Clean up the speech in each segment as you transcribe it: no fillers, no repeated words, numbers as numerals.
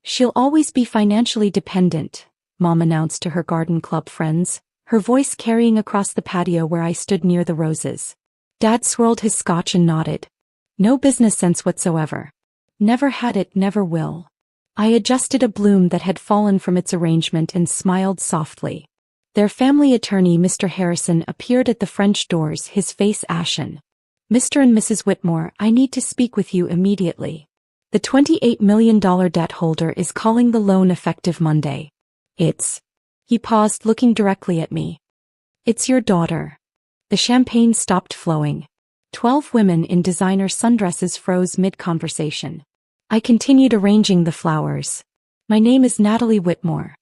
She'll always be financially dependent, Mom announced to her garden club friends, her voice carrying across the patio where I stood near the roses. Dad swirled his scotch and nodded. No business sense whatsoever. Never had it, never will. I adjusted a bloom that had fallen from its arrangement and smiled softly. Their family attorney, Mr. Harrison, appeared at the French doors, his face ashen. Mr. and Mrs. Whitmore, I need to speak with you immediately. The $28 million debt holder is calling the loan effective Monday. He paused, looking directly at me. It's your daughter. The champagne stopped flowing. 12 women in designer sundresses froze mid-conversation. I continued arranging the flowers. My name is Natalie Whitmore.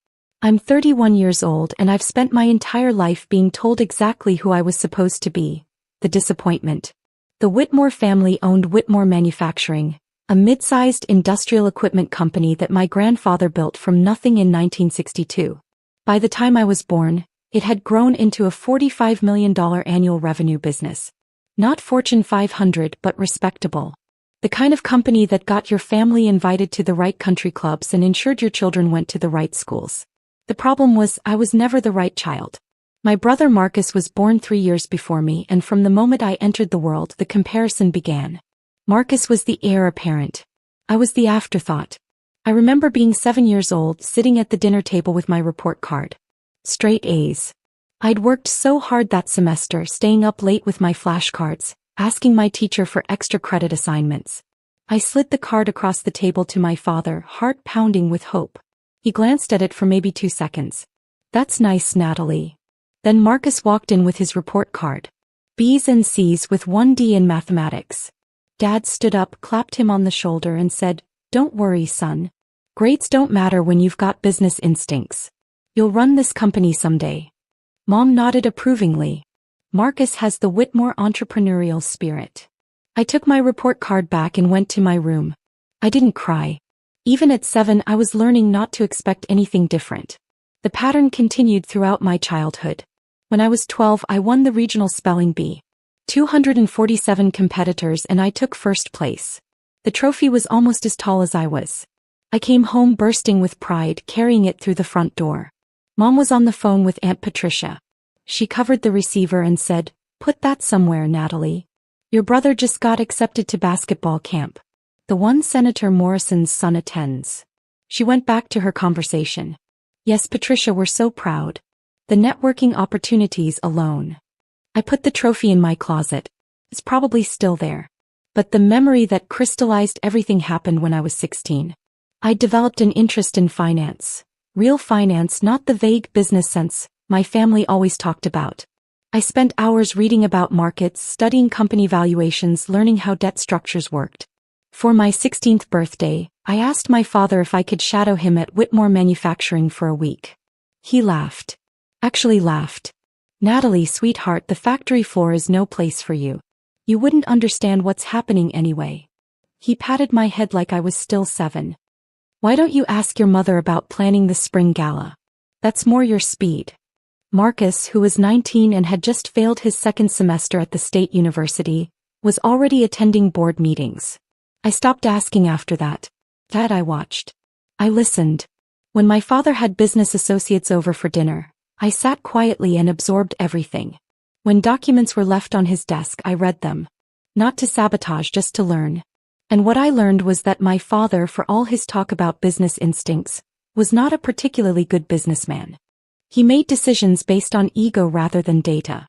I'm 31 years old and I've spent my entire life being told exactly who I was supposed to be. The disappointment. The Whitmore family owned Whitmore Manufacturing, a mid-sized industrial equipment company that my grandfather built from nothing in 1962. By the time I was born, it had grown into a $45 million annual revenue business. Not Fortune 500, but respectable. The kind of company that got your family invited to the right country clubs and ensured your children went to the right schools. The problem was, I was never the right child. My brother Marcus was born 3 years before me, and from the moment I entered the world, the comparison began. Marcus was the heir apparent. I was the afterthought. I remember being 7 years old, sitting at the dinner table with my report card. Straight A's. I'd worked so hard that semester, staying up late with my flashcards, asking my teacher for extra credit assignments. I slid the card across the table to my father, heart pounding with hope. He glanced at it for maybe 2 seconds. That's nice, Natalie. Then Marcus walked in with his report card. B's and C's with 1 D in mathematics. Dad stood up, clapped him on the shoulder and said, "Don't worry, son. Grades don't matter when you've got business instincts. You'll run this company someday." Mom nodded approvingly. Marcus has the Whitmore entrepreneurial spirit. I took my report card back and went to my room. I didn't cry. Even at 7, I was learning not to expect anything different. The pattern continued throughout my childhood. When I was 12, I won the regional spelling bee. 247 competitors and I took first place. The trophy was almost as tall as I was. I came home bursting with pride, carrying it through the front door. Mom was on the phone with Aunt Patricia. She covered the receiver and said, "Put that somewhere, Natalie. Your brother just got accepted to basketball camp. The one Senator Morrison's son attends." She went back to her conversation. "Yes, Patricia, we're so proud. The networking opportunities alone." I put the trophy in my closet. It's probably still there. But the memory that crystallized everything happened when I was 16. I developed an interest in finance. Real finance, not the vague business sense my family always talked about. I spent hours reading about markets, studying company valuations, learning how debt structures worked. For my 16th birthday, I asked my father if I could shadow him at Whitmore Manufacturing for a week. He laughed. Actually laughed. "Natalie, sweetheart, the factory floor is no place for you. You wouldn't understand what's happening anyway." He patted my head like I was still 7. "Why don't you ask your mother about planning the spring gala? That's more your speed." Marcus, who was 19 and had just failed his second semester at the state university, was already attending board meetings. I stopped asking after that. That I watched. I listened. When my father had business associates over for dinner, I sat quietly and absorbed everything. When documents were left on his desk, I read them. Not to sabotage, just to learn. And what I learned was that my father, for all his talk about business instincts, was not a particularly good businessman. He made decisions based on ego rather than data.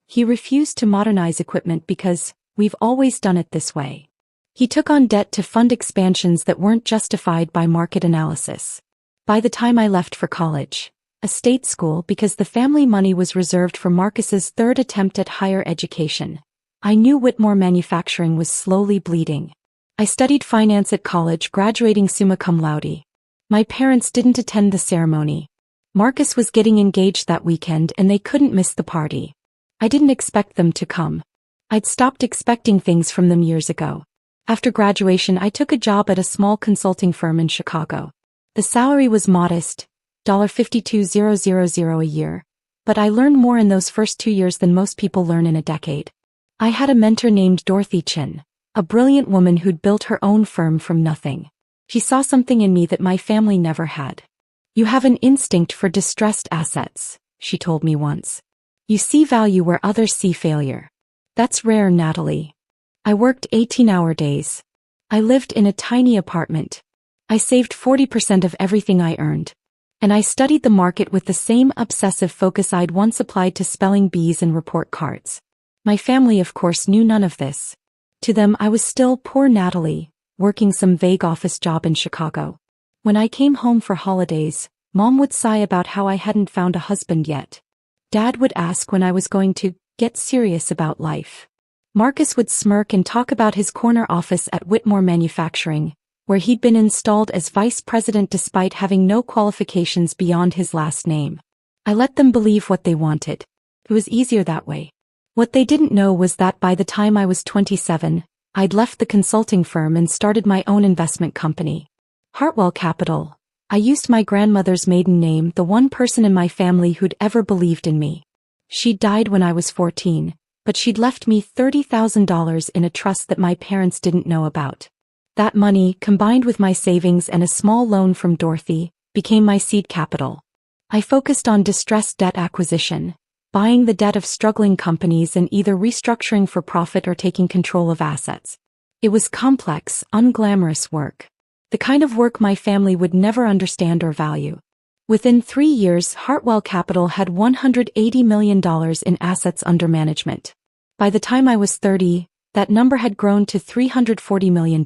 He refused to modernize equipment because, "We've always done it this way." He took on debt to fund expansions that weren't justified by market analysis. By the time I left for college, a state school because the family money was reserved for Marcus's third attempt at higher education, I knew Whitmore Manufacturing was slowly bleeding. I studied finance at college, graduating summa cum laude. My parents didn't attend the ceremony. Marcus was getting engaged that weekend and they couldn't miss the party. I didn't expect them to come. I'd stopped expecting things from them years ago. After graduation, I took a job at a small consulting firm in Chicago. The salary was modest, $52,000 a year, but I learned more in those first 2 years than most people learn in a decade. I had a mentor named Dorothy Chin, a brilliant woman who'd built her own firm from nothing. She saw something in me that my family never had. You have an instinct for distressed assets, she told me once. You see value where others see failure. That's rare, Natalie. I worked 18-hour days. I lived in a tiny apartment. I saved 40% of everything I earned. And I studied the market with the same obsessive focus I'd once applied to spelling bees and report cards. My family, of course, knew none of this. To them, I was still poor Natalie, working some vague office job in Chicago. When I came home for holidays, Mom would sigh about how I hadn't found a husband yet. Dad would ask when I was going to get serious about life. Marcus would smirk and talk about his corner office at Whitmore Manufacturing, where he'd been installed as vice president despite having no qualifications beyond his last name. I let them believe what they wanted. It was easier that way. What they didn't know was that by the time I was 27, I'd left the consulting firm and started my own investment company. Hartwell Capital. I used my grandmother's maiden name, the one person in my family who'd ever believed in me. She died when I was 14, but she'd left me $30,000 in a trust that my parents didn't know about. That money, combined with my savings and a small loan from Dorothy, became my seed capital. I focused on distressed debt acquisition, buying the debt of struggling companies and either restructuring for profit or taking control of assets. It was complex, unglamorous work. The kind of work my family would never understand or value. Within 3 years, Hartwell Capital had $180 million in assets under management. By the time I was 30, that number had grown to $340 million.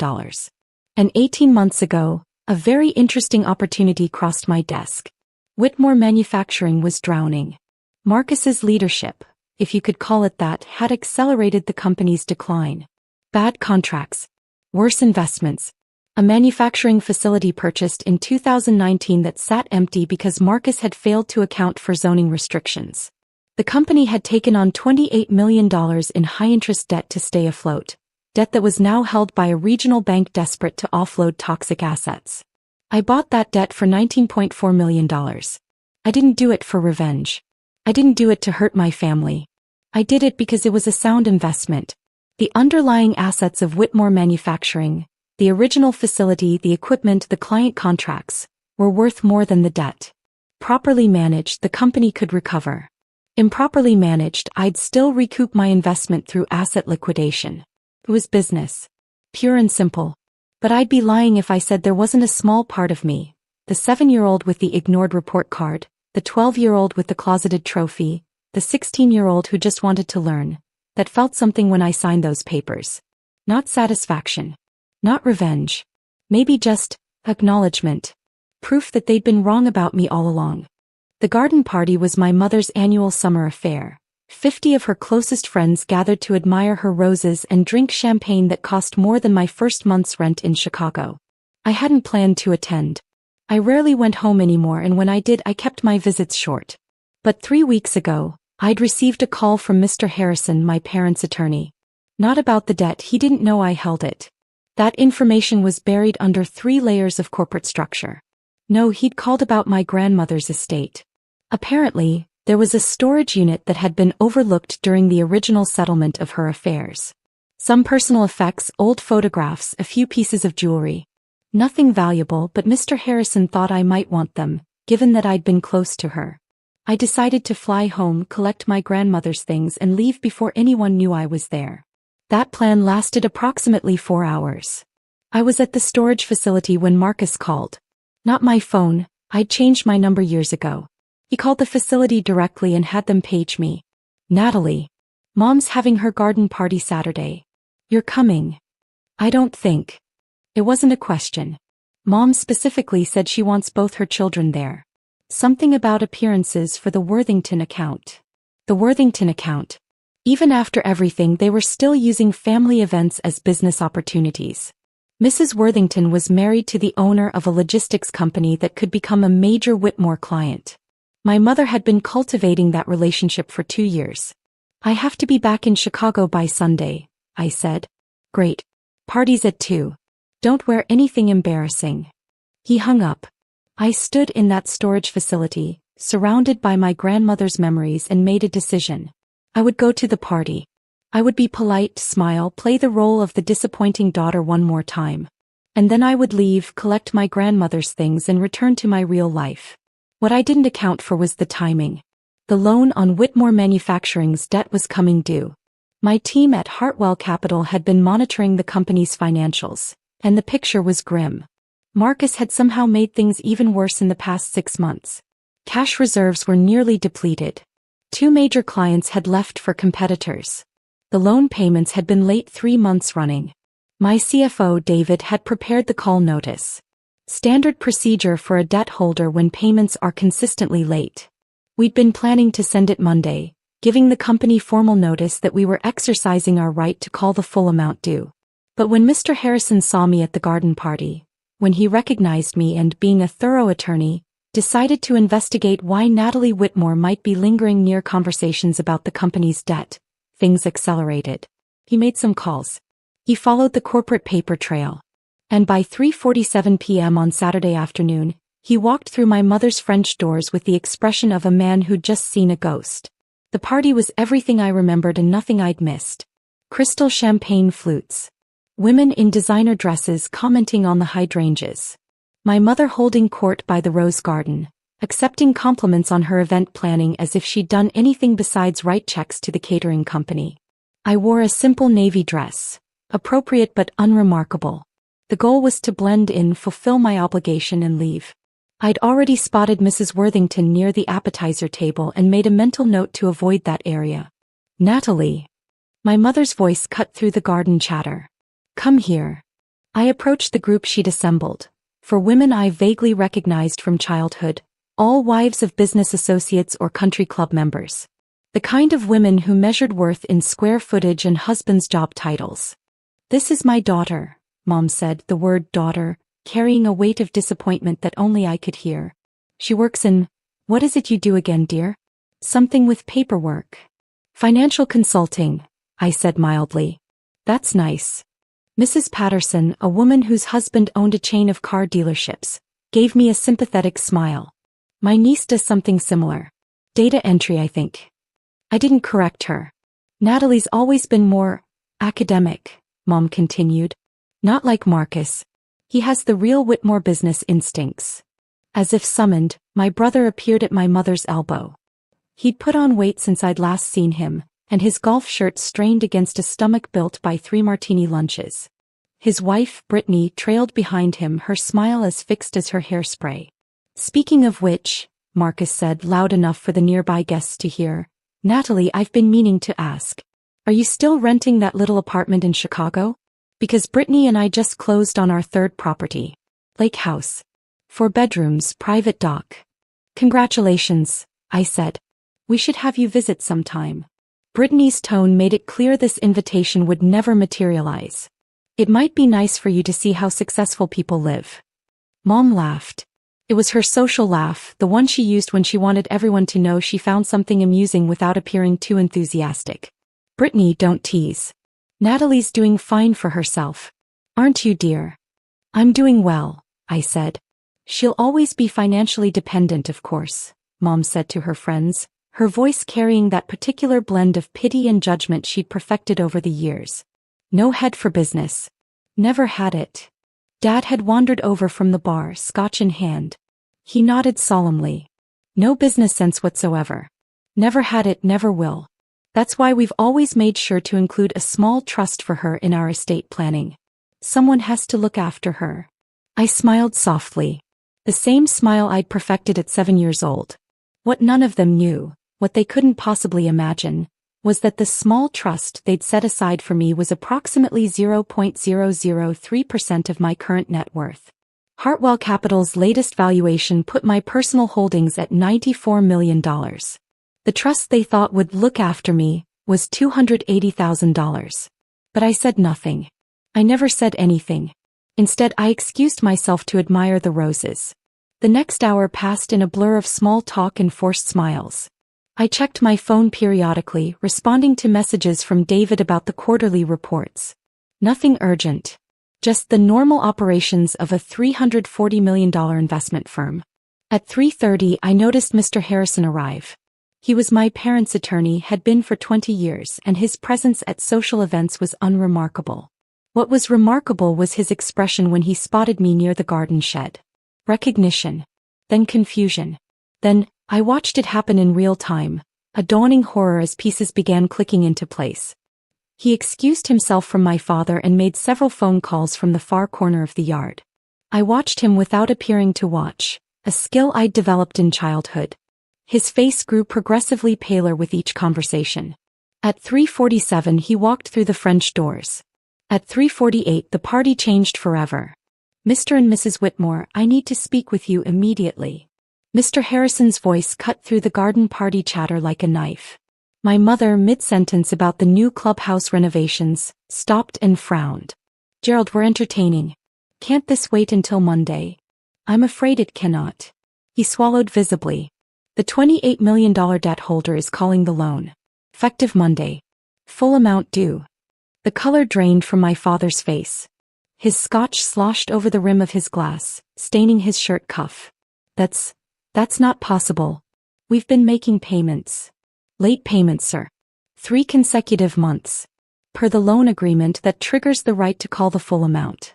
And 18 months ago, a very interesting opportunity crossed my desk. Whitmore Manufacturing was drowning. Marcus's leadership, if you could call it that, had accelerated the company's decline. Bad contracts. Worse investments. A manufacturing facility purchased in 2019 that sat empty because Marcus had failed to account for zoning restrictions. The company had taken on $28 million in high-interest debt to stay afloat, debt that was now held by a regional bank desperate to offload toxic assets. I bought that debt for $19.4 million. I didn't do it for revenge. I didn't do it to hurt my family. I did it because it was a sound investment. The underlying assets of Whitmore Manufacturing, the original facility, the equipment, the client contracts, were worth more than the debt. Properly managed, the company could recover. Improperly managed, I'd still recoup my investment through asset liquidation. It was business. Pure and simple. But I'd be lying if I said there wasn't a small part of me, the 7-year-old with the ignored report card, the 12-year-old with the closeted trophy, the 16-year-old who just wanted to learn, that felt something when I signed those papers. Not satisfaction. Not revenge. Maybe just acknowledgement. Proof that they'd been wrong about me all along. The garden party was my mother's annual summer affair. 50 of her closest friends gathered to admire her roses and drink champagne that cost more than my first month's rent in Chicago. I hadn't planned to attend. I rarely went home anymore, and when I did, I kept my visits short. But 3 weeks ago, I'd received a call from Mr. Harrison, my parents' attorney. Not about the debt, he didn't know I held it. That information was buried under 3 layers of corporate structure. No, he'd called about my grandmother's estate. Apparently, there was a storage unit that had been overlooked during the original settlement of her affairs. Some personal effects, old photographs, a few pieces of jewelry. Nothing valuable, but Mr. Harrison thought I might want them, given that I'd been close to her. I decided to fly home, collect my grandmother's things, and leave before anyone knew I was there. That plan lasted approximately 4 hours. I was at the storage facility when Marcus called. Not my phone, I'd changed my number years ago. He called the facility directly and had them page me. Natalie. Mom's having her garden party Saturday. You're coming. I don't think. It wasn't a question. Mom specifically said she wants both her children there. Something about appearances for the Worthington account. The Worthington account. Even after everything, they were still using family events as business opportunities. Mrs. Worthington was married to the owner of a logistics company that could become a major Whitmore client. My mother had been cultivating that relationship for 2 years. I have to be back in Chicago by Sunday, I said. Great. Party's at 2. Don't wear anything embarrassing. He hung up. I stood in that storage facility, surrounded by my grandmother's memories, and made a decision. I would go to the party. I would be polite, smile, play the role of the disappointing daughter one more time. And then I would leave, collect my grandmother's things and return to my real life. What I didn't account for was the timing. The loan on Whitmore Manufacturing's debt was coming due. My team at Hartwell Capital had been monitoring the company's financials, and the picture was grim. Marcus had somehow made things even worse in the past 6 months. Cash reserves were nearly depleted. 2 major clients had left for competitors. The loan payments had been late 3 months running. My CFO, David, had prepared the call notice. Standard procedure for a debt holder when payments are consistently late. We'd been planning to send it Monday, giving the company formal notice that we were exercising our right to call the full amount due. But when Mr. Harrison saw me at the garden party, when he recognized me and, being a thorough attorney, decided to investigate why Natalie Whitmore might be lingering near conversations about the company's debt, things accelerated. He made some calls. He followed the corporate paper trail. And by 3:47 p.m. on Saturday afternoon, he walked through my mother's French doors with the expression of a man who'd just seen a ghost. The party was everything I remembered and nothing I'd missed. Crystal champagne flutes. Women in designer dresses commenting on the hydrangeas. My mother holding court by the rose garden, accepting compliments on her event planning as if she'd done anything besides write checks to the catering company. I wore a simple navy dress. Appropriate but unremarkable. The goal was to blend in, fulfill my obligation and leave. I'd already spotted Mrs. Worthington near the appetizer table and made a mental note to avoid that area. Natalie. My mother's voice cut through the garden chatter. Come here. I approached the group she'd assembled. For women I vaguely recognized from childhood, all wives of business associates or country club members. The kind of women who measured worth in square footage and husbands' job titles. This is my daughter, Mom said, the word daughter, carrying a weight of disappointment that only I could hear. She works in, what is it you do again, dear? Something with paperwork. Financial consulting, I said mildly. That's nice. Mrs. Patterson, a woman whose husband owned a chain of car dealerships, gave me a sympathetic smile. My niece does something similar. Data entry, I think. I didn't correct her. Natalie's always been more academic, Mom continued. Not like Marcus. He has the real Whitmore business instincts. As if summoned, my brother appeared at my mother's elbow. He'd put on weight since I'd last seen him, and his golf shirt strained against a stomach built by 3 martini lunches. His wife, Brittany, trailed behind him, her smile as fixed as her hairspray. Speaking of which, Marcus said loud enough for the nearby guests to hear, Natalie, I've been meaning to ask. Are you still renting that little apartment in Chicago? Because Brittany and I just closed on our 3rd property. Lake House. 4 bedrooms, private dock. Congratulations, I said. We should have you visit sometime. Brittany's tone made it clear this invitation would never materialize. It might be nice for you to see how successful people live. Mom laughed. It was her social laugh, the one she used when she wanted everyone to know she found something amusing without appearing too enthusiastic. Brittany, don't tease. Natalie's doing fine for herself. Aren't you, dear? I'm doing well, I said. She'll always be financially dependent, of course, Mom said to her friends, her voice carrying that particular blend of pity and judgment she'd perfected over the years. No head for business. Never had it. Dad had wandered over from the bar, scotch in hand. He nodded solemnly. No business sense whatsoever. Never had it, never will. That's why we've always made sure to include a small trust for her in our estate planning. Someone has to look after her. I smiled softly. The same smile I'd perfected at 7 years old. What none of them knew, what they couldn't possibly imagine, was that the small trust they'd set aside for me was approximately 0.003% of my current net worth. Hartwell Capital's latest valuation put my personal holdings at $94 million. The trust they thought would look after me was $280,000. But I said nothing. I never said anything. Instead, I excused myself to admire the roses. The next hour passed in a blur of small talk and forced smiles. I checked my phone periodically, responding to messages from David about the quarterly reports. Nothing urgent. Just the normal operations of a $340 million investment firm. At 3:30, I noticed Mr. Harrison arrive. He was my parents' attorney, had been for 20 years, and his presence at social events was unremarkable. What was remarkable was his expression when he spotted me near the garden shed. Recognition. Then confusion. Then, I watched it happen in real time, a dawning horror as pieces began clicking into place. He excused himself from my father and made several phone calls from the far corner of the yard. I watched him without appearing to watch, a skill I'd developed in childhood. His face grew progressively paler with each conversation. At 3:47 he walked through the French doors. At 3:48 the party changed forever. "Mr. and Mrs. Whitmore, I need to speak with you immediately." Mr. Harrison's voice cut through the garden party chatter like a knife. My mother, mid-sentence about the new clubhouse renovations, stopped and frowned. "Gerald, we're entertaining. Can't this wait until Monday?" "I'm afraid it cannot." He swallowed visibly. "The $28 million debt holder is calling the loan. Effective Monday. Full amount due." The color drained from my father's face. His scotch sloshed over the rim of his glass, staining his shirt cuff. That's not possible. We've been making payments." "Late payments, sir. 3 consecutive months. Per the loan agreement that triggers the right to call the full amount."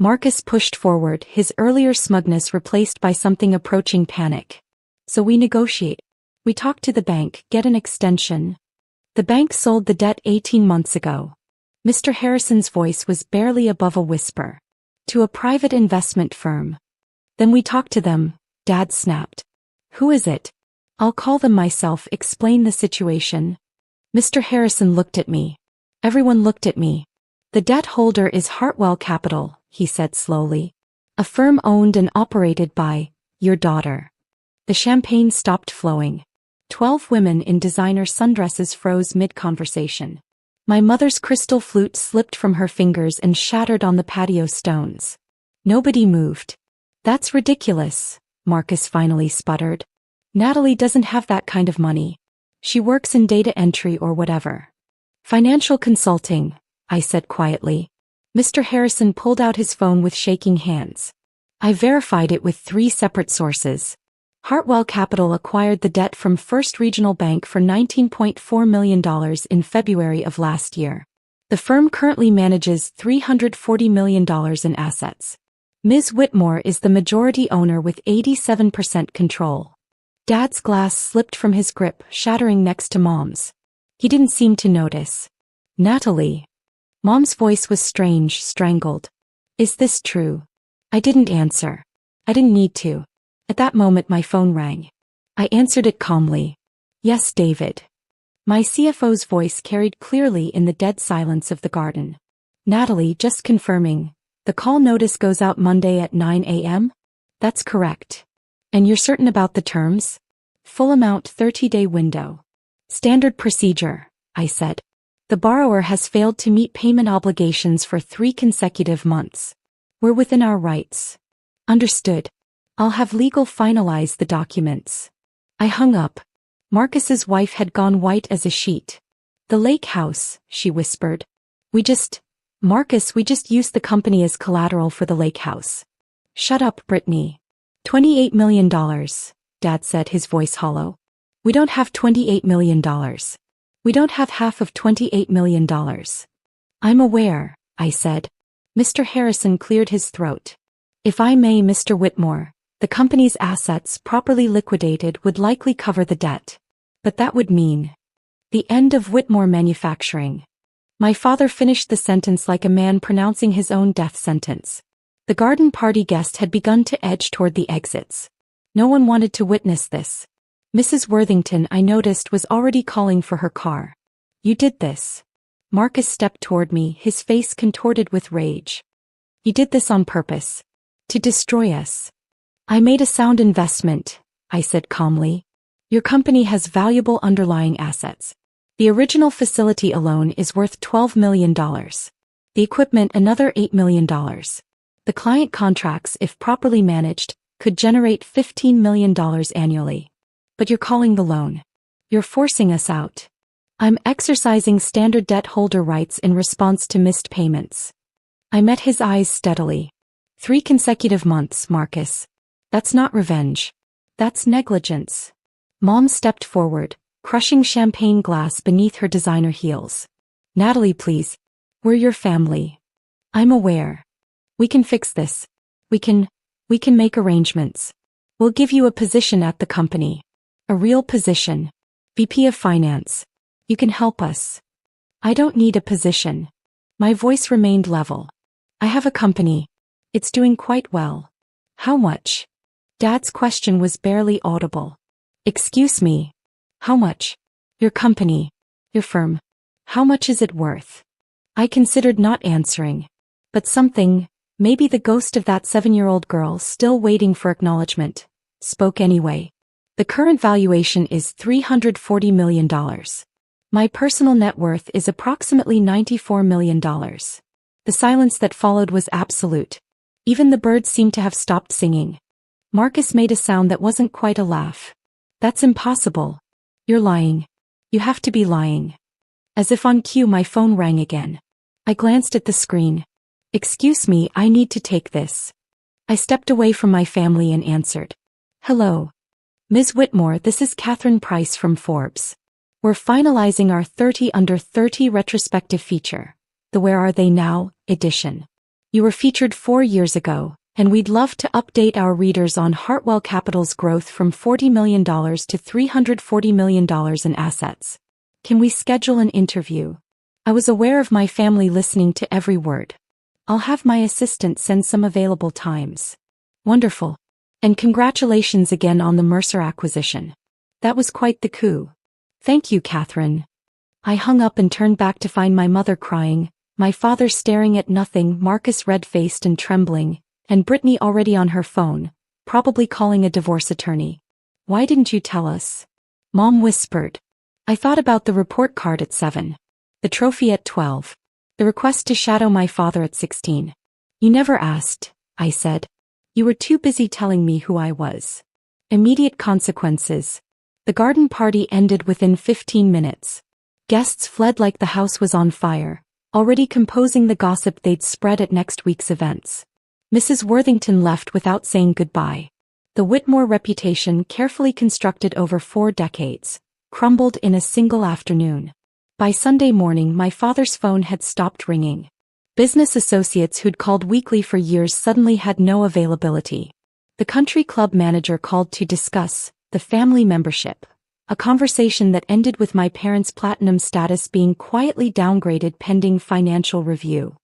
Marcus pushed forward, his earlier smugness replaced by something approaching panic. "So we negotiate. We talk to the bank, get an extension." "The bank sold the debt 18 months ago." Mr. Harrison's voice was barely above a whisper. "To a private investment firm." "Then we talk to them," Dad snapped. "Who is it?" "I'll call them myself, explain the situation." Mr. Harrison looked at me. Everyone looked at me. "The debt holder is Hartwell Capital," he said slowly. "A firm owned and operated by your daughter." The champagne stopped flowing. 12 women in designer sundresses froze mid-conversation. My mother's crystal flute slipped from her fingers and shattered on the patio stones. Nobody moved. "That's ridiculous," Marcus finally sputtered. "Natalie doesn't have that kind of money. She works in data entry or whatever." "Financial consulting," I said quietly. Mr. Harrison pulled out his phone with shaking hands. "I verified it with 3 separate sources. Hartwell Capital acquired the debt from First Regional Bank for $19.4 million in February of last year. The firm currently manages $340 million in assets. Ms. Whitmore is the majority owner with 87% control." Dad's glass slipped from his grip, shattering next to Mom's. He didn't seem to notice. "Natalie." Mom's voice was strange, strangled. "Is this true?" I didn't answer. I didn't need to. At that moment my phone rang. I answered it calmly. "Yes, David." My CFO's voice carried clearly in the dead silence of the garden. "Natalie, just confirming. The call notice goes out Monday at 9 a.m.? "That's correct." "And you're certain about the terms?" "Full amount 30-day window." "Standard procedure," I said. "The borrower has failed to meet payment obligations for 3 consecutive months. We're within our rights." "Understood. I'll have legal finalize the documents." I hung up. Marcus's wife had gone white as a sheet. "The lake house," she whispered. Marcus, we just used the company as collateral for the lake house." "Shut up, Brittany." $28 million, Dad said, his voice hollow. "We don't have $28 million. We don't have half of $28 million. "I'm aware," I said. Mr. Harrison cleared his throat. "If I may, Mr. Whitmore, the company's assets, properly liquidated, would likely cover the debt. But that would mean the end of Whitmore Manufacturing." My father finished the sentence like a man pronouncing his own death sentence. The garden party guest had begun to edge toward the exits. No one wanted to witness this. Mrs. Worthington, I noticed, was already calling for her car. "You did this." Marcus stepped toward me, his face contorted with rage. "You did this on purpose. To destroy us." "I made a sound investment," I said calmly. "Your company has valuable underlying assets. The original facility alone is worth $12 million. The equipment another $8 million. The client contracts, if properly managed, could generate $15 million annually. But you're calling the loan. You're forcing us out." "I'm exercising standard debt holder rights in response to missed payments." I met his eyes steadily. 3 consecutive months, Marcus. That's not revenge. That's negligence." Mom stepped forward, crushing champagne glass beneath her designer heels. "Natalie, please. We're your family. I'm aware. We can fix this. We can make arrangements. We'll give you a position at the company. A real position. VP of Finance. You can help us. I don't need a position. My voice remained level. I have a company. It's doing quite well. How much? Dad's question was barely audible. Excuse me. How much? Your company. Your firm. How much is it worth? I considered not answering. But something, maybe the ghost of that 7-year-old girl still waiting for acknowledgement, spoke anyway. The current valuation is $340 million. My personal net worth is approximately $94 million. The silence that followed was absolute. Even the birds seemed to have stopped singing. Marcus made a sound that wasn't quite a laugh. That's impossible. You're lying. You have to be lying. As if on cue, my phone rang again. I glanced at the screen. Excuse me, I need to take this. I stepped away from my family and answered. Hello. Ms. Whitmore, this is Catherine Price from Forbes. We're finalizing our 30 under 30 retrospective feature, the Where Are They Now edition. You were featured 4 years ago, and we'd love to update our readers on Hartwell Capital's growth from $40 million to $340 million in assets. Can we schedule an interview? I was aware of my family listening to every word. I'll have my assistant send some available times. Wonderful. And congratulations again on the Mercer acquisition. That was quite the coup. Thank you, Catherine. I hung up and turned back to find my mother crying, my father staring at nothing, Marcus red-faced and trembling, and Brittany already on her phone, probably calling a divorce attorney. Why didn't you tell us? Mom whispered. I thought about the report card at 7. The trophy at 12. The request to shadow my father at 16. You never asked, I said. You were too busy telling me who I was. Immediate consequences. The garden party ended within 15 minutes. Guests fled like the house was on fire, already composing the gossip they'd spread at next week's events. Mrs. Worthington left without saying goodbye. The Whitmore reputation, carefully constructed over 4 decades, crumbled in a single afternoon. By Sunday morning, my father's phone had stopped ringing. Business associates who'd called weekly for years suddenly had no availability. The country club manager called to discuss the family membership, a conversation that ended with my parents' platinum status being quietly downgraded pending financial review.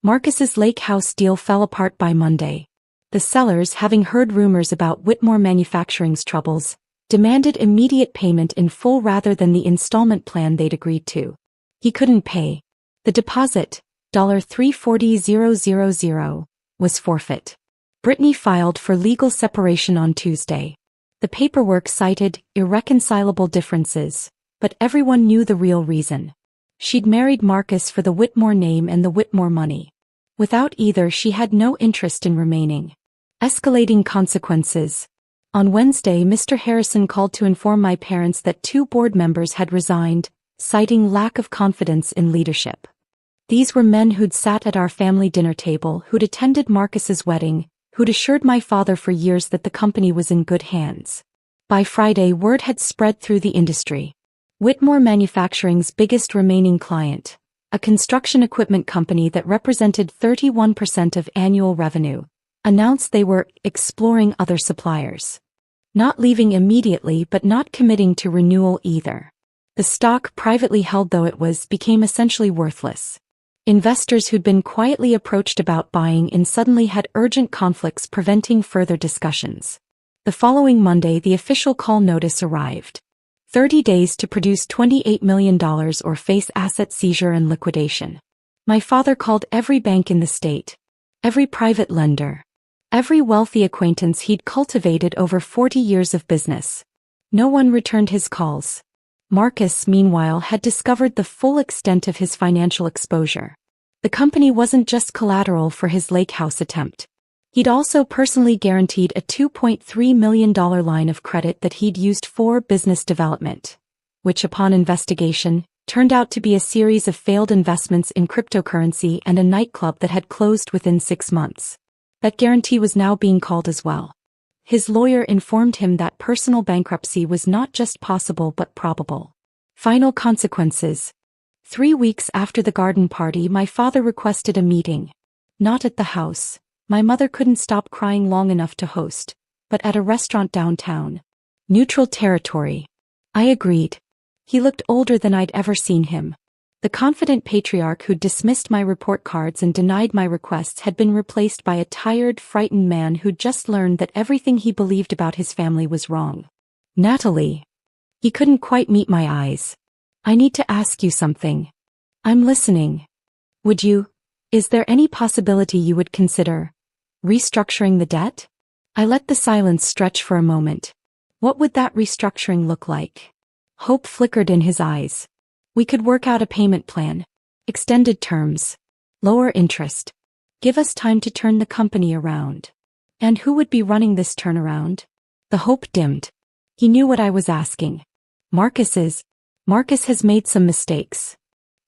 Marcus's lake house deal fell apart by Monday. The sellers, having heard rumors about Whitmore Manufacturing's troubles, demanded immediate payment in full rather than the installment plan they'd agreed to. He couldn't pay. The deposit, $340,000, was forfeit. Brittany filed for legal separation on Tuesday. The paperwork cited irreconcilable differences, but everyone knew the real reason. She'd married Marcus for the Whitmore name and the Whitmore money. Without either, she had no interest in remaining. Escalating consequences. On Wednesday, Mr. Harrison called to inform my parents that 2 board members had resigned, citing lack of confidence in leadership. These were men who'd sat at our family dinner table, who'd attended Marcus's wedding, who'd assured my father for years that the company was in good hands. By Friday, word had spread through the industry. Whitmore Manufacturing's biggest remaining client, a construction equipment company that represented 31% of annual revenue, announced they were exploring other suppliers. Not leaving immediately but not committing to renewal either. The stock, privately held though it was, became essentially worthless. Investors who'd been quietly approached about buying in suddenly had urgent conflicts preventing further discussions. The following Monday, the official call notice arrived. 30 days to produce $28 million or face asset seizure and liquidation. My father called every bank in the state, every private lender, every wealthy acquaintance he'd cultivated over 40 years of business. No one returned his calls. Marcus, meanwhile, had discovered the full extent of his financial exposure. The company wasn't just collateral for his lake house attempt. He'd also personally guaranteed a $2.3 million line of credit that he'd used for business development, which upon investigation, turned out to be a series of failed investments in cryptocurrency and a nightclub that had closed within 6 months. That guarantee was now being called as well. His lawyer informed him that personal bankruptcy was not just possible but probable. Final consequences. 3 weeks after the garden party, my father requested a meeting. Not at the house. My mother couldn't stop crying long enough to host, but at a restaurant downtown. Neutral territory. I agreed. He looked older than I'd ever seen him. The confident patriarch who dismissed my report cards and denied my requests had been replaced by a tired, frightened man who'd just learned that everything he believed about his family was wrong. Natalie. He couldn't quite meet my eyes. I need to ask you something. I'm listening. Is there any possibility you would consider restructuring the debt? I let the silence stretch for a moment. What would that restructuring look like? Hope flickered in his eyes. We could work out a payment plan. Extended terms. Lower interest. Give us time to turn the company around. And who would be running this turnaround? The hope dimmed. He knew what I was asking. Marcus has made some mistakes.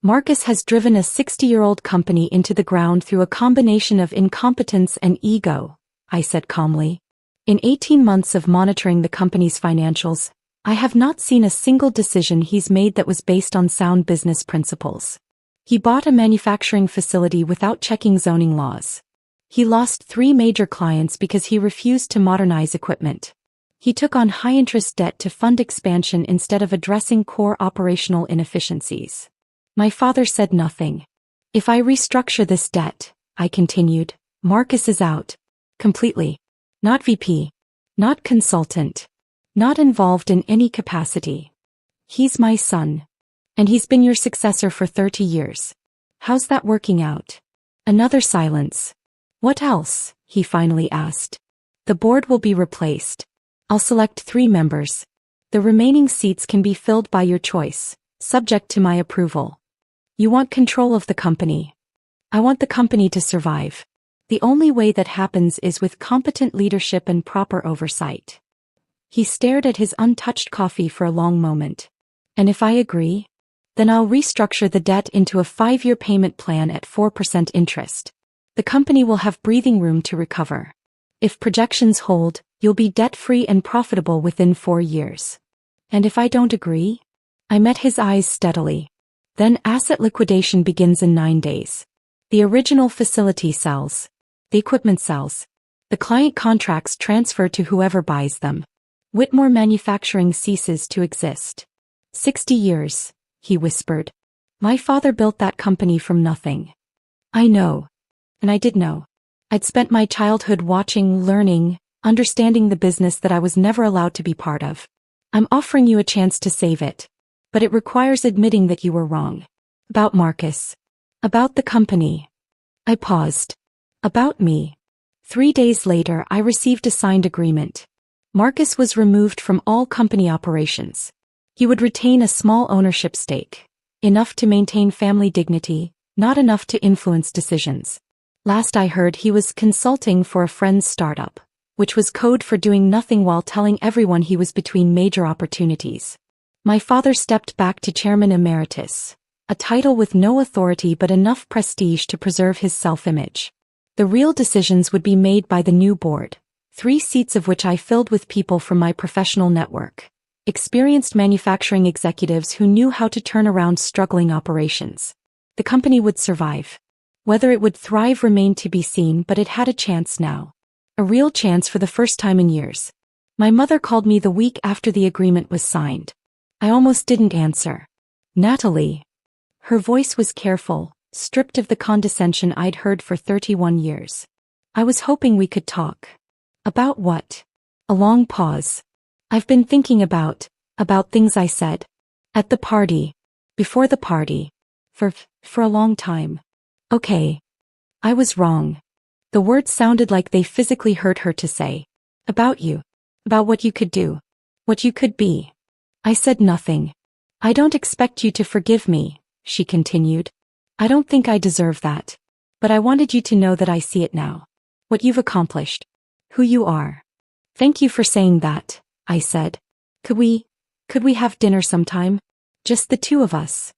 Marcus has driven a 60-year-old company into the ground through a combination of incompetence and ego, I said calmly. In 18 months of monitoring the company's financials, I have not seen a single decision he's made that was based on sound business principles. He bought a manufacturing facility without checking zoning laws. He lost 3 major clients because he refused to modernize equipment. He took on high-interest debt to fund expansion instead of addressing core operational inefficiencies. My father said nothing. If I restructure this debt, I continued, Marcus is out. Completely. Not VP. Not consultant. Not involved in any capacity. He's my son. And he's been your successor for 30 years. How's that working out? Another silence. What else? He finally asked. The board will be replaced. I'll select 3 members. The remaining seats can be filled by your choice, subject to my approval. You want control of the company. I want the company to survive. The only way that happens is with competent leadership and proper oversight. He stared at his untouched coffee for a long moment. And if I agree? Then I'll restructure the debt into a 5-year payment plan at 4% interest. The company will have breathing room to recover. If projections hold, you'll be debt-free and profitable within 4 years. And if I don't agree? I met his eyes steadily. Then asset liquidation begins in 9 days. The original facility sells. The equipment sells. The client contracts transfer to whoever buys them. Whitmore Manufacturing ceases to exist. 60 years, he whispered. My father built that company from nothing. I know. And I did know. I'd spent my childhood watching, learning, understanding the business that I was never allowed to be part of. I'm offering you a chance to save it. But it requires admitting that you were wrong. About Marcus. About the company. I paused. About me. 3 days later, I received a signed agreement. Marcus was removed from all company operations. He would retain a small ownership stake. Enough to maintain family dignity, not enough to influence decisions. Last I heard, he was consulting for a friend's startup, which was code for doing nothing while telling everyone he was between major opportunities. My father stepped back to chairman emeritus, a title with no authority but enough prestige to preserve his self-image. The real decisions would be made by the new board, 3 seats of which I filled with people from my professional network, experienced manufacturing executives who knew how to turn around struggling operations. The company would survive. Whether it would thrive remained to be seen, but it had a chance now. A real chance for the first time in years. My mother called me the week after the agreement was signed. I almost didn't answer. Natalie. Her voice was careful, stripped of the condescension I'd heard for 31 years. I was hoping we could talk. About what? A long pause. I've been thinking about things I said. At the party. Before the party. For a long time. Okay. I was wrong. The words sounded like they physically hurt her to say. About you. About what you could do. What you could be. I said nothing. I don't expect you to forgive me, she continued. I don't think I deserve that. But I wanted you to know that I see it now. What you've accomplished. Who you are. Thank you for saying that, I said. Could we have dinner sometime? Just the 2 of us.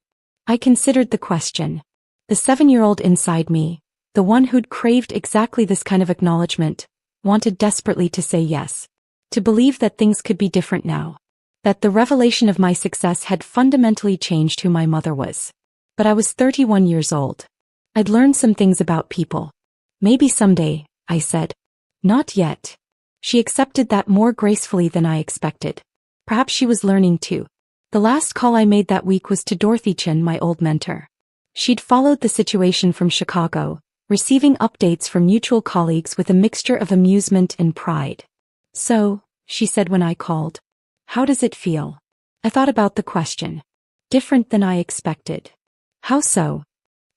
I considered the question. The 7-year-old inside me, the one who'd craved exactly this kind of acknowledgement, wanted desperately to say yes. To believe that things could be different now. That the revelation of my success had fundamentally changed who my mother was. But I was 31 years old. I'd learned some things about people. Maybe someday, I said. Not yet. She accepted that more gracefully than I expected. Perhaps she was learning too. The last call I made that week was to Dorothy Chin, my old mentor. She'd followed the situation from Chicago, receiving updates from mutual colleagues with a mixture of amusement and pride. So, she said when I called, how does it feel? I thought about the question. Different than I expected. How so?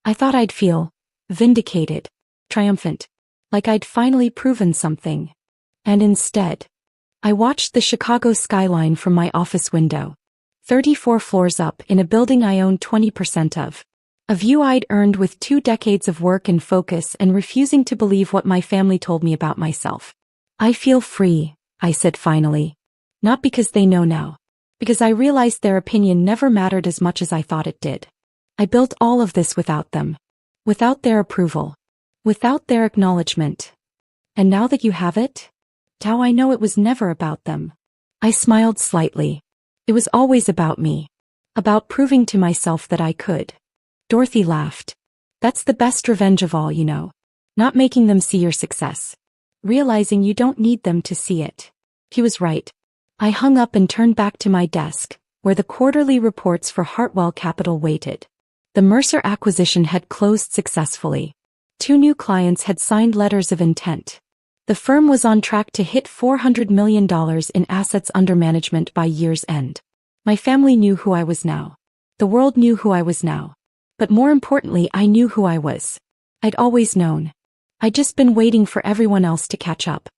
I thought I'd feel vindicated, triumphant, like I'd finally proven something. And instead, I watched the Chicago skyline from my office window. 34 floors up in a building I owned 20% of. A view I'd earned with 2 decades of work and focus and refusing to believe what my family told me about myself. I feel free, I said finally. Not because they know now. Because I realized their opinion never mattered as much as I thought it did. I built all of this without them. Without their approval. Without their acknowledgement. And now that you have it? Tao, I know it was never about them. I smiled slightly. It was always about me. About proving to myself that I could. Dorothy laughed. That's the best revenge of all, you know. Not making them see your success. Realizing you don't need them to see it. He was right. I hung up and turned back to my desk, where the quarterly reports for Hartwell Capital waited. The Mercer acquisition had closed successfully. 2 new clients had signed letters of intent. The firm was on track to hit $400 million in assets under management by year's end. My family knew who I was now. The world knew who I was now. But more importantly, I knew who I was. I'd always known. I'd just been waiting for everyone else to catch up.